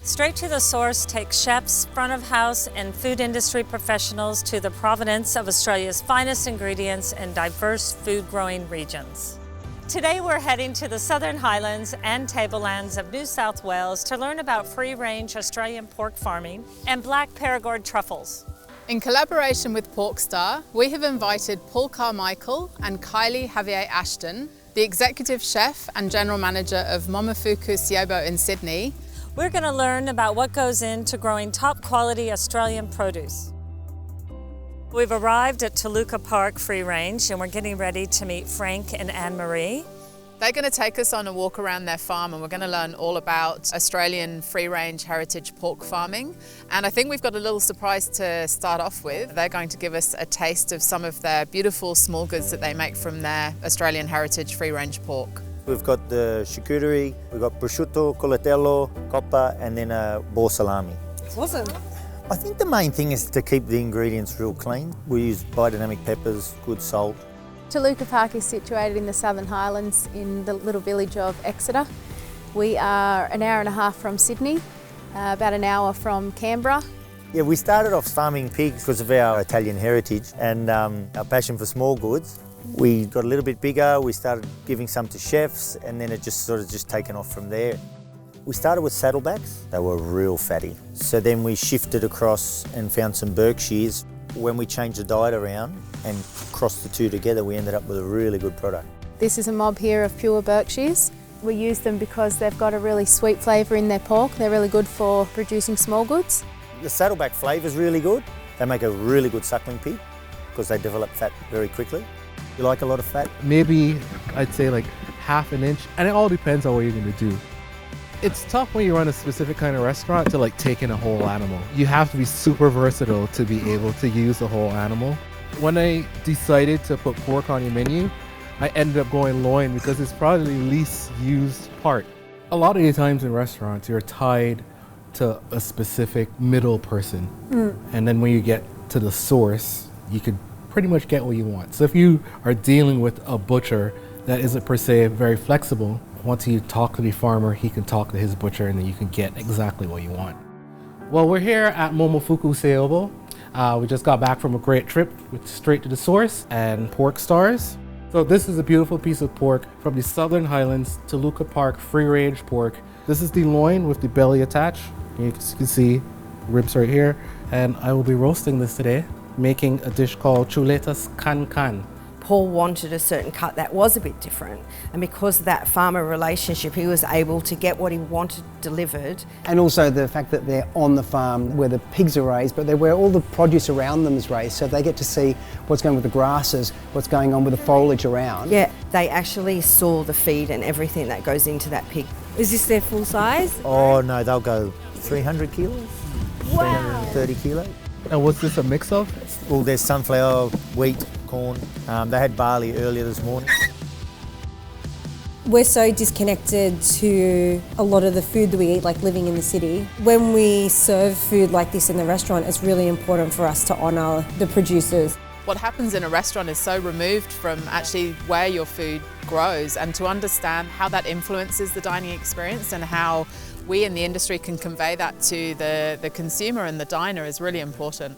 Straight to the Source takes chefs, front of house, and food industry professionals to the provenance of Australia's finest ingredients in diverse food-growing regions. Today we're heading to the Southern Highlands and tablelands of New South Wales to learn about free-range Australian pork farming and black Perigord truffles. In collaboration with PorkStars, we have invited Paul Carmichael and Kylie Javier Ashton, the executive chef and general manager of Momofuku Seiobo in Sydney. We're going to learn about what goes into growing top-quality Australian produce. We've arrived at Taluca Park Free Range and we're getting ready to meet Frank and Annemarie. They're going to take us on a walk around their farm and we're going to learn all about Australian free-range heritage pork farming. And I think we've got a little surprise to start off with. They're going to give us a taste of some of their beautiful small goods that they make from their Australian heritage free-range pork. We've got the charcuterie, we've got prosciutto, colatello, coppa, and then a boar salami. Awesome. I think the main thing is to keep the ingredients real clean. We use biodynamic peppers, good salt. Taluca Park is situated in the Southern Highlands in the little village of Exeter. We are an hour and a half from Sydney, about an hour from Canberra. Yeah, we started off farming pigs because of our Italian heritage and our passion for small goods. We got a little bit bigger, we started giving some to chefs and then it just sort of taken off from there. We started with saddlebacks, they were real fatty. So then we shifted across and found some Berkshires. When we changed the diet around and crossed the two together, we ended up with a really good product. This is a mob here of pure Berkshires. We use them because they've got a really sweet flavour in their pork. They're really good for producing small goods. The saddleback flavour is really good. They make a really good suckling pig because they develop fat very quickly. You like a lot of fat? Maybe I'd say like half an inch, and it all depends on what you're gonna do. It's tough when you run a specific kind of restaurant to like take in a whole animal. You have to be super versatile to be able to use the whole animal. When I decided to put pork on your menu, I ended up going loin because it's probably the least used part. A lot of the times in restaurants, you're tied to a specific middle person. And then when you get to the source, you could pretty much get what you want. So if you are dealing with a butcher that isn't per se very flexible, once you talk to the farmer, he can talk to his butcher and then you can get exactly what you want. Well, we're here at Momofuku Seiobo. We just got back from a great trip with Straight to the Source and PorkStars. So this is a beautiful piece of pork from the Southern Highlands, Taluca Park free range pork. This is the loin with the belly attached. You can see ribs right here. And I will be roasting this today, making a dish called Chuletas can. Paul wanted a certain cut that was a bit different, and because of that farmer relationship he was able to get what he wanted delivered. And also the fact that they're on the farm where the pigs are raised, but they're where all the produce around them is raised, so they get to see what's going on with the grasses, what's going on with the foliage around. Yeah, they actually saw the feed and everything that goes into that pig. Is this their full size? Oh no, they'll go 300 kilos, Wow. 330 kilos. And what's this a mix of? Well, there's sunflower, wheat, corn. They had barley earlier this morning. We're so disconnected to a lot of the food that we eat, like living in the city. When we serve food like this in the restaurant, it's really important for us to honour the producers. What happens in a restaurant is so removed from actually where your food grows, and to understand how that influences the dining experience and how we in the industry can convey that to the consumer and the diner is really important.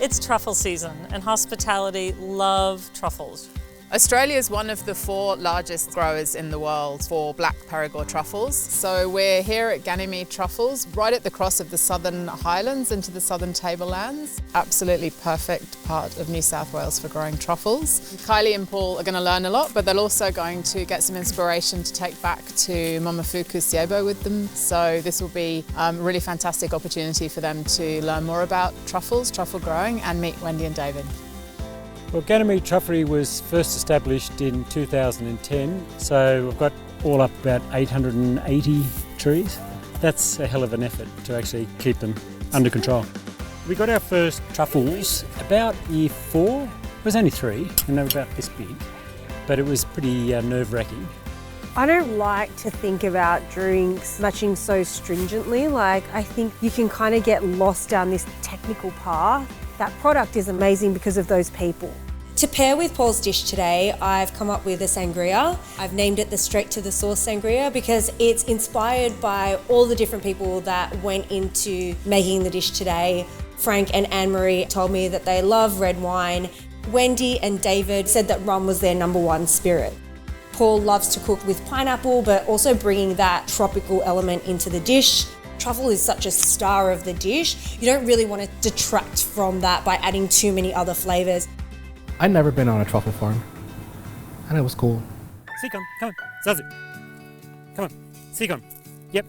It's truffle season and hospitality love truffles. Australia is one of the 4 largest growers in the world for black Perigord truffles. So we're here at Ganymede Truffles, right at the cross of the Southern Highlands into the Southern Tablelands. Absolutely perfect part of New South Wales for growing truffles. Kylie and Paul are going to learn a lot, but they're also going to get some inspiration to take back to Momofuku Seiobo with them. So this will be a really fantastic opportunity for them to learn more about truffles, truffle growing, and meet Wendy and David. Well, Ganymede Trufflery was first established in 2010, so we've got all up about 880 trees. That's a hell of an effort to actually keep them under control. We got our first truffles about year 4. It was only 3 and they were about this big, but it was pretty nerve-wracking. I don't like to think about drinks matching so stringently. Like, I think you can kind of get lost down this technical path. That product is amazing because of those people. To pair with Paul's dish today, I've come up with a sangria. I've named it the Straight to the Source Sangria because it's inspired by all the different people that went into making the dish today. Frank and Annemarie told me that they love red wine. Wendy and David said that rum was their #1 spirit. Paul loves to cook with pineapple, but also bringing that tropical element into the dish. Truffle is such a star of the dish. You don't really want to detract from that by adding too many other flavours. I'd never been on a truffle farm, and it was cool. Sikon, come on. Zazu. Come on. Sikon. Yep.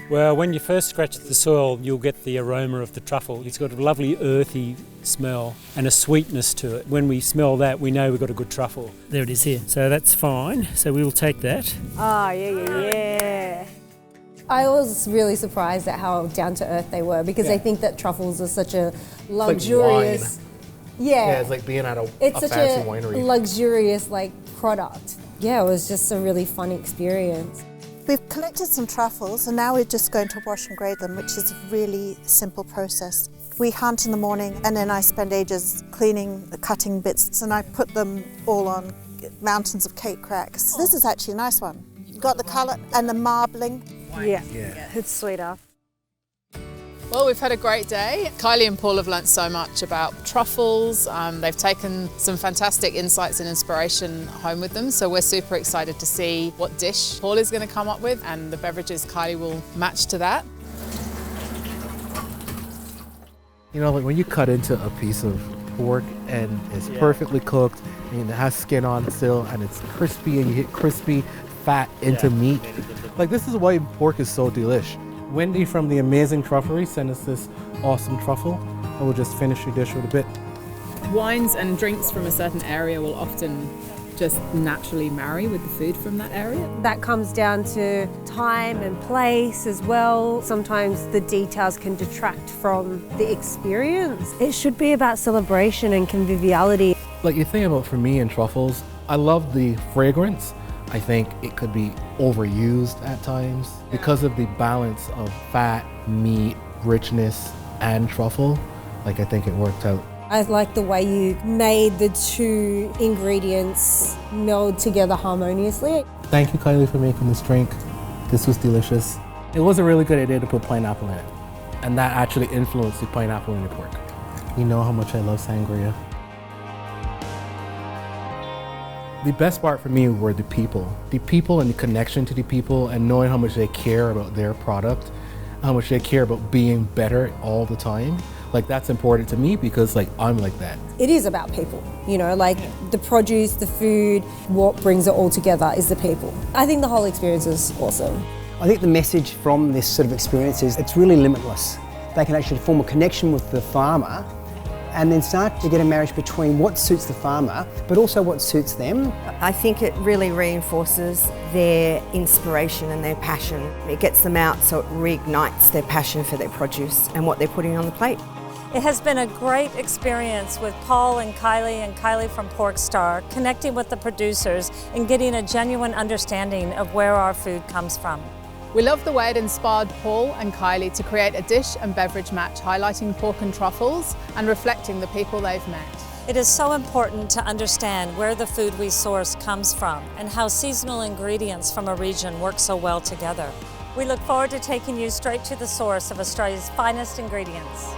Well, when you first scratch the soil, you'll get the aroma of the truffle. It's got a lovely earthy smell and a sweetness to it. When we smell that, we know we've got a good truffle. There it is here. So that's fine. So we will take that. Oh, yeah. I was really surprised at how down to earth they were because I think that truffles are such a luxurious... Yeah, it's like being at a such fancy a winery. Luxurious product. Yeah, it was just a really fun experience. We've collected some truffles and now we're just going to wash and grade them, which is a really simple process. We hunt in the morning and then I spend ages cleaning the cutting bits and I put them all on mountains of cake cracks. This is actually a nice one. Got the colour and the marbling. Yeah, it's sweeter. Well, we've had a great day. Kylie and Paul have learnt so much about truffles. They've taken some fantastic insights and inspiration home with them. So we're super excited to see what dish Paul is going to come up with and the beverages Kylie will match to that. You know, when you cut into a piece of pork and it's perfectly cooked and it has skin on still and it's crispy and you hit crispy fat into meat. This is why pork is so delish. Wendy from the Amazing Trufflery sent us this awesome truffle, and we'll just finish your dish with a bit. Wines and drinks from a certain area will often just naturally marry with the food from that area. That comes down to time and place as well. Sometimes the details can detract from the experience. It should be about celebration and conviviality. You think about, for me and truffles, I love the fragrance. I think it could be overused at times because of the balance of fat, meat, richness, and truffle. I think it worked out. I like the way you made the two ingredients meld together harmoniously. Thank you, Kylie, for making this drink. This was delicious. It was a really good idea to put pineapple in it, and that actually influenced the pineapple in the pork. You know how much I love sangria. The best part for me were the people and the connection to the people and knowing how much they care about their product, how much they care about being better all the time. That's important to me because I'm like that. It is about people, the produce, the food, what brings it all together is the people. I think the whole experience is awesome. I think the message from this sort of experience is it's really limitless. They can actually form a connection with the farmer and then start to get a marriage between what suits the farmer, but also what suits them. I think it really reinforces their inspiration and their passion. It gets them out so it reignites their passion for their produce and what they're putting on the plate. It has been a great experience with Paul and Kylie from PorkStars, connecting with the producers and getting a genuine understanding of where our food comes from. We love the way it inspired Paul and Kylie to create a dish and beverage match highlighting pork and truffles and reflecting the people they've met. It is so important to understand where the food we source comes from and how seasonal ingredients from a region work so well together. We look forward to taking you straight to the source of Australia's finest ingredients.